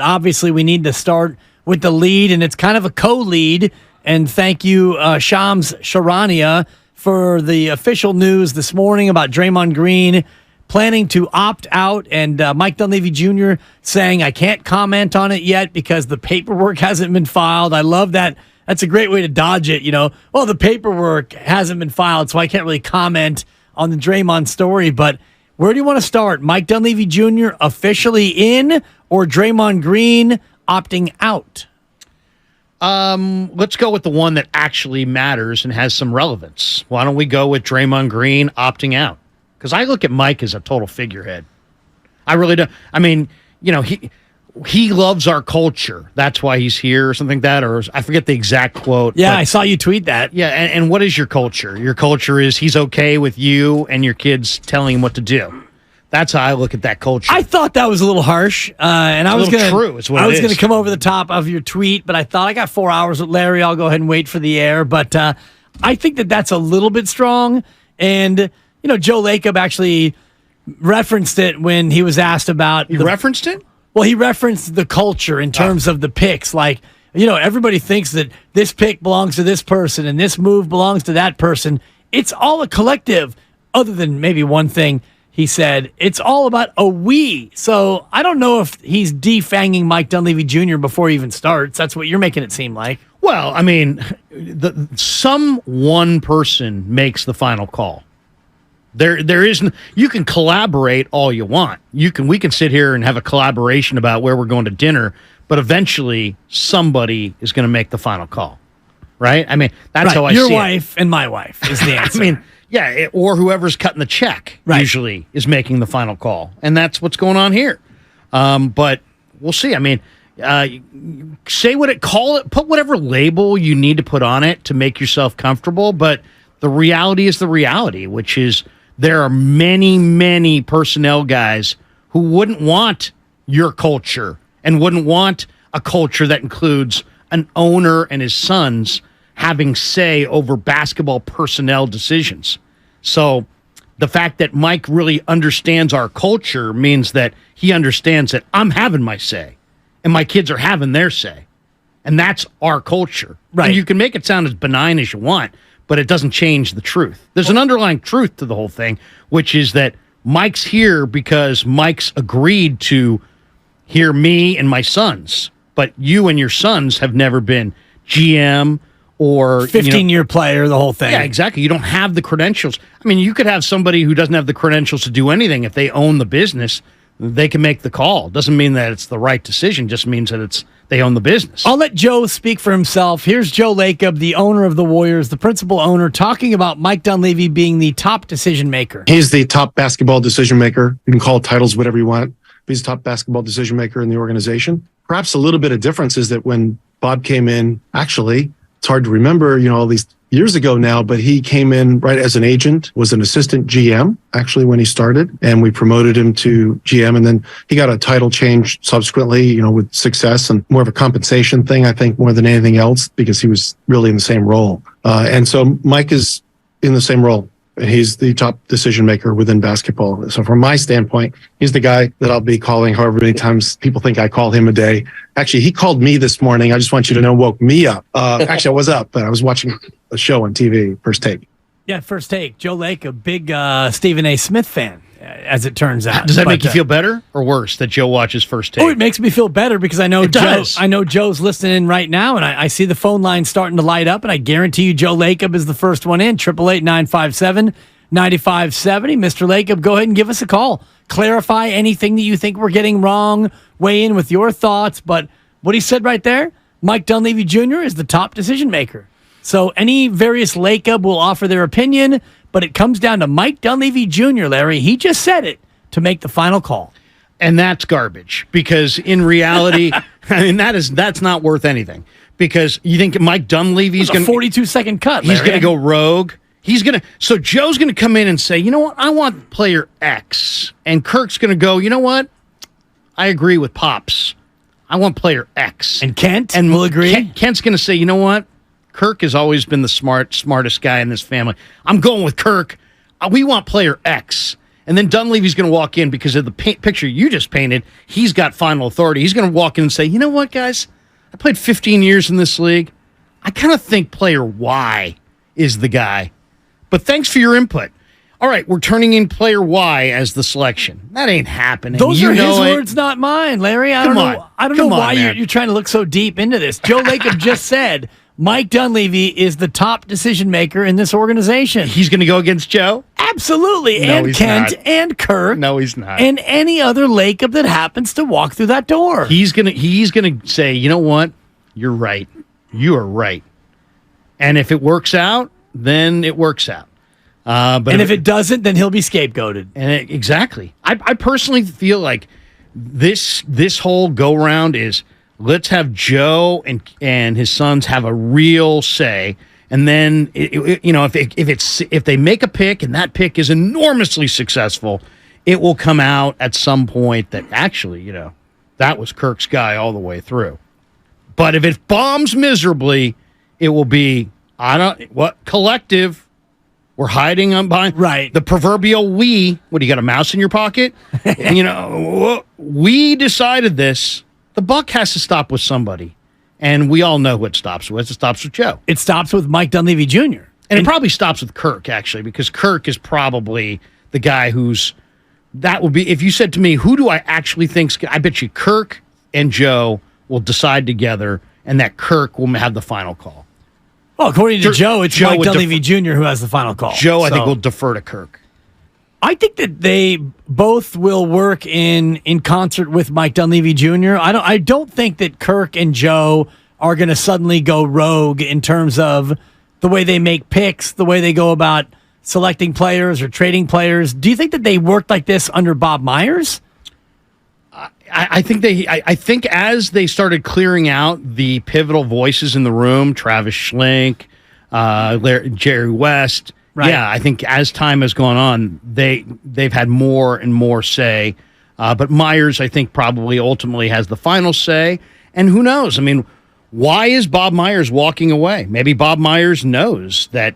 Obviously, we need to start with the lead, and it's kind of a co-lead. And thank you, Shams Charania, for the official news this morning about Draymond Green planning to opt out, and Mike Dunleavy Jr. saying, I can't comment on it yet because the paperwork hasn't been filed. I love that. That's a great way to dodge it, Well, the paperwork hasn't been filed, so I can't really comment on the Draymond story. But where do you want to start? Mike Dunleavy Jr. officially in, or Draymond Green opting out? Let's go with the one that actually matters and has some relevance. Why don't we go with Draymond Green opting out? Because I look at Mike as a total figurehead. I really don't. I mean, he loves our culture. That's why he's here or something like that. Or I forget the exact quote. Yeah, I saw you tweet that. Yeah, and what is your culture? Your culture is he's okay with you and your kids telling him what to do. That's how I look at that culture. I thought that was a little harsh, and I was going to come over the top of your tweet, but I thought I got 4 hours with Larry. I'll go ahead and wait for the air. But I think that's a little bit strong. And Joe Lacob actually referenced it when he was asked about. He referenced it? Well, he referenced the culture in terms of the picks. Like, everybody thinks that this pick belongs to this person and this move belongs to that person. It's all a collective, other than maybe one thing. He said, it's all about a we. So I don't know if he's defanging Mike Dunleavy Jr. before he even starts. That's what you're making it seem like. Well, I mean, some one person makes the final call. There isn't. You can collaborate all you want. We can sit here and have a collaboration about where we're going to dinner, but eventually somebody is going to make the final call, right? I mean, that's how I see it. Your wife and my wife is the answer. I mean, yeah, or whoever's cutting the check usually is making the final call, and that's what's going on here. But we'll see. I mean, put whatever label you need to put on it to make yourself comfortable. But the reality is the reality, which is there are many, many personnel guys who wouldn't want your culture and wouldn't want a culture that includes an owner and his sons having say over basketball personnel decisions. So the fact that Mike really understands our culture means that he understands that I'm having my say and my kids are having their say. And that's our culture. Right. And you can make it sound as benign as you want, but it doesn't change the truth. There's an underlying truth to the whole thing, which is that Mike's here because Mike's agreed to hear me and my sons. But you and your sons have never been GM or 15-year player, the whole thing. Yeah, exactly. You don't have the credentials. I mean, you could have somebody who doesn't have the credentials to do anything. If they own the business, they can make the call. Doesn't mean that it's the right decision. Just means that they own the business. I'll let Joe speak for himself. Here's Joe Lacob, the owner of the Warriors, the principal owner, talking about Mike Dunleavy being the top decision maker. He's the top basketball decision maker. You can call titles whatever you want. He's the top basketball decision maker in the organization. Perhaps a little bit of difference is that when Bob came in, actually, it's hard to remember, all these years ago now, but he came in right as an agent, was an assistant GM, actually, when he started, and we promoted him to GM, and then he got a title change subsequently, with success and more of a compensation thing, I think, more than anything else, because he was really in the same role. And so Mike is in the same role. He's the top decision maker within basketball. So from my standpoint, he's the guy that I'll be calling however many times people think I call him a day. Actually, he called me this morning. I just want you to know, woke me up. Actually, I was up, but I was watching a show on TV, First Take. Yeah, First Take. Joe Lake, a big Stephen A. Smith fan, as it turns out. Does that make you feel better or worse that Joe watches First Take? Oh, it makes me feel better because I know Joe's listening in right now, and I see the phone line starting to light up, and I guarantee you Joe Lacob is the first one in, 888-957-9570. Mr. Lacob, go ahead and give us a call. Clarify anything that you think we're getting wrong. Weigh in with your thoughts. But what he said right there, Mike Dunleavy Jr. is the top decision maker. So any various Lacob will offer their opinion, but it comes down to Mike Dunleavy Jr., Larry. He just said it to make the final call. And that's garbage because in reality, I mean, that's not worth anything because you think Mike Dunleavy's going to 42-second cut. Larry. He's going to go rogue. So Joe's going to come in and say, you know what? I want player X. And Kirk's going to go, you know what? I agree with Pops. I want player X. And Kent will agree. Kent's going to say, you know what? Kirk has always been the smartest guy in this family. I'm going with Kirk. We want player X. And then Dunleavy's going to walk in because of the picture you just painted. He's got final authority. He's going to walk in and say, you know what, guys? I played 15 years in this league. I kind of think player Y is the guy. But thanks for your input. All right, we're turning in player Y as the selection. That ain't happening. Those are his words, not mine, Larry. I don't know why you're trying to look so deep into this. Joe Lacob just said Mike Dunleavy is the top decision maker in this organization. He's going to go against Joe? Absolutely. No, and Kent not. and Kirk. No, he's not. And any other Lacob that happens to walk through that door. He's gonna say, you know what? You're right. You are right. And if it works out, then it works out. But if it doesn't, then he'll be scapegoated. And exactly. I personally feel like this whole go round is let's have Joe and his sons have a real say, and then if they make a pick and that pick is enormously successful, it will come out at some point that actually that was Kirk's guy all the way through. But if it bombs miserably, it will be collective. We're hiding behind the proverbial we. What, do you got a mouse in your pocket? And, we decided this. The buck has to stop with somebody. And we all know who it stops with. It stops with Joe. It stops with Mike Dunleavy Jr. And it probably stops with Kirk, actually, because Kirk is probably the guy that would be, if you said to me, who do I actually think, I bet you Kirk and Joe will decide together and that Kirk will have the final call. Well, according to Joe, it's Mike Dunleavy Jr. who has the final call. Joe, I think, will defer to Kirk. I think that they both will work in concert with Mike Dunleavy Jr. I don't think that Kirk and Joe are going to suddenly go rogue in terms of the way they make picks, the way they go about selecting players or trading players. Do you think that they worked like this under Bob Myers? I think as they started clearing out the pivotal voices in the room, Travis Schlenk, Jerry West, yeah, I think as time has gone on, they've had more and more say. But Myers, I think, probably ultimately has the final say. And who knows? I mean, why is Bob Myers walking away? Maybe Bob Myers knows that,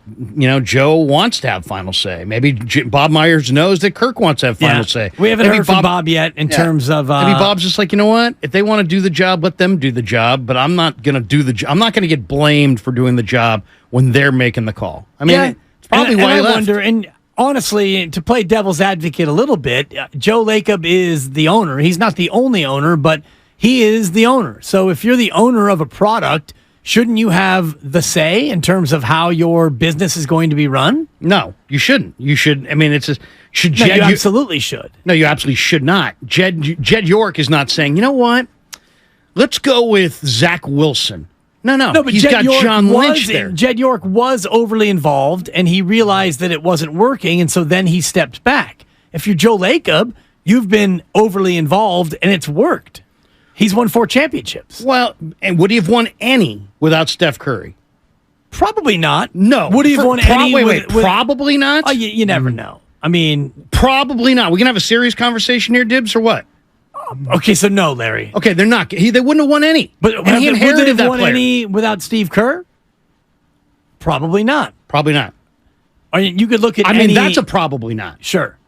Joe wants to have final say. Maybe Bob Myers knows that Kirk wants to have final say. We haven't heard from Bob yet in terms of... Maybe Bob's just like, you know what? If they want to do the job, let them do the job, but I'm not going to do the job. I'm not going to get blamed for doing the job when they're making the call. I mean, it's probably why he left. I wonder, and honestly, to play devil's advocate a little bit, Joe Lacob is the owner. He's not the only owner, but... he is the owner. So if you're the owner of a product, shouldn't you have the say in terms of how your business is going to be run? No, you shouldn't. You should. I mean, should Jed? No, you absolutely should. No, you absolutely should not. Jed York is not saying, you know what? Let's go with Zach Wilson. No, but he's got John Lynch there. Jed York was overly involved, and he realized that it wasn't working, and so then he stepped back. If you're Joe Lacob, you've been overly involved, and it's worked. He's won 4 championships. Well, and would he have won any without Steph Curry? Probably not. No. Would he have won any? Wait, probably not? Oh, you never know. I mean... probably not. We can have a serious conversation here, Dibs, or what? Okay, so no, Larry. Okay, they're not. They wouldn't have won any. But he inherited would they have that won player. any without Steve Kerr? Probably not. Probably not. I mean, you could look at that's a probably not. Sure.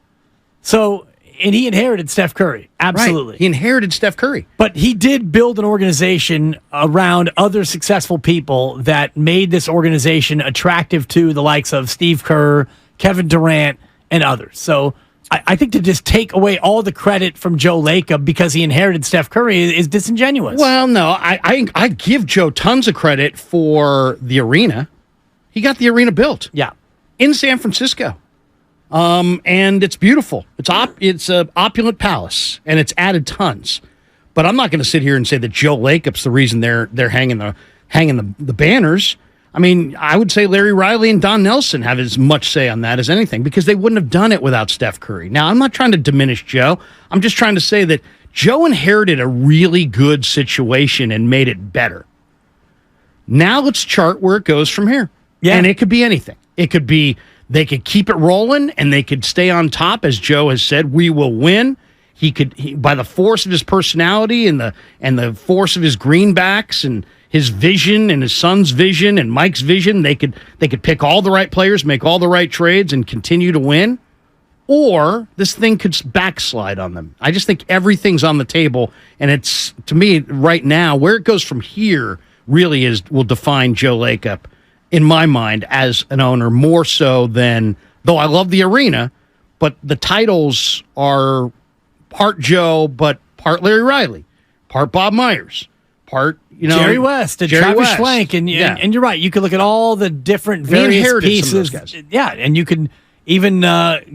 So... and he inherited Steph Curry. Absolutely. Right. He inherited Steph Curry. But he did build an organization around other successful people that made this organization attractive to the likes of Steve Kerr, Kevin Durant, and others. So I think to just take away all the credit from Joe Lacob because he inherited Steph Curry is disingenuous. Well, no. I give Joe tons of credit for the arena. He got the arena built. Yeah. In San Francisco. And it's beautiful. It's a opulent palace, and it's added tons. But I'm not going to sit here and say that Joe Lacob's the reason they're hanging the banners. I mean, I would say Larry Riley and Don Nelson have as much say on that as anything because they wouldn't have done it without Steph Curry. Now, I'm not trying to diminish Joe. I'm just trying to say that Joe inherited a really good situation and made it better. Now let's chart where it goes from here. Yeah. And it could be anything. It could be they could keep it rolling and they could stay on top, as Joe has said. We will win. He by the force of his personality and the force of his greenbacks and his vision and his son's vision and Mike's vision, they could pick all the right players, make all the right trades, and continue to win. or this thing could backslide on them. I just think everything's on the table, and it's, to me, right now, where it goes from here really will define Joe Lacob, in my mind, as an owner, more so than, though I love the arena, but the titles are part Joe, but part Larry Riley, part Bob Myers, part, Jerry West and Travis Schlenk, and you're right. You could look at all the different various pieces. Some of those guys. Yeah, and you can even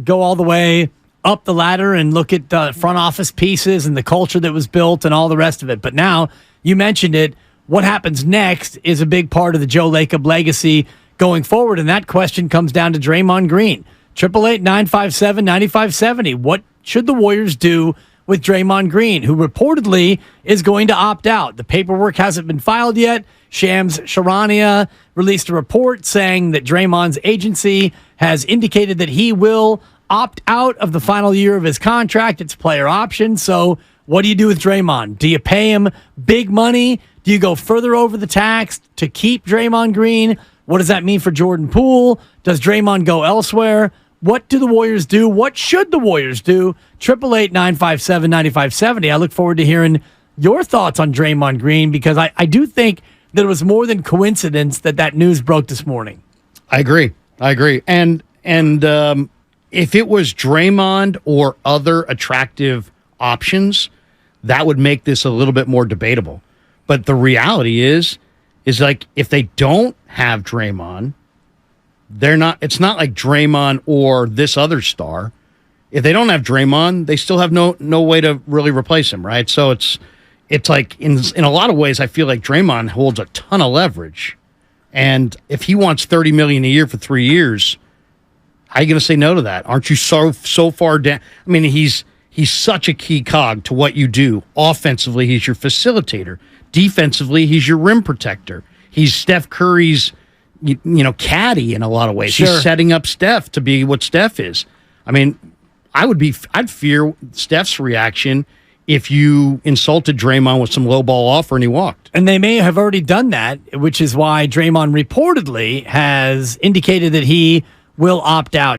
go all the way up the ladder and look at the front office pieces and the culture that was built and all the rest of it. But now, you mentioned it, what happens next is a big part of the Joe Lacob legacy going forward, and that question comes down to Draymond Green. 888-957-9570. What should the Warriors do with Draymond Green, who reportedly is going to opt out? The paperwork hasn't been filed yet. Shams Charania released a report saying that Draymond's agency has indicated that he will opt out of the final year of his contract. It's player option. So what do you do with Draymond? Do you pay him big money? Do you go further over the tax to keep Draymond Green? What does that mean for Jordan Poole? Does Draymond go elsewhere? What do the Warriors do? What should the Warriors do? 888-957-9570. I look forward to hearing your thoughts on Draymond Green, because I do think that it was more than coincidence that news broke this morning. I agree. And if it was Draymond or other attractive options, that would make this a little bit more debatable. But the reality is like, if they don't have Draymond, it's not like Draymond or this other star. If they don't have Draymond, they still have no way to really replace him, right? So it's like, in a lot of ways, I feel like Draymond holds a ton of leverage. And if he wants $30 million a year for 3 years, how are you going to say no to that? Aren't you so far down? I mean, he's such a key cog to what you do. Offensively, he's your facilitator. Defensively, he's your rim protector. He's Steph Curry's caddy in a lot of ways. Sure. He's setting up Steph to be what Steph is. I mean, I'd fear Steph's reaction if you insulted Draymond with some low ball offer and he walked. And they may have already done that, which is why Draymond reportedly has indicated that he will opt out.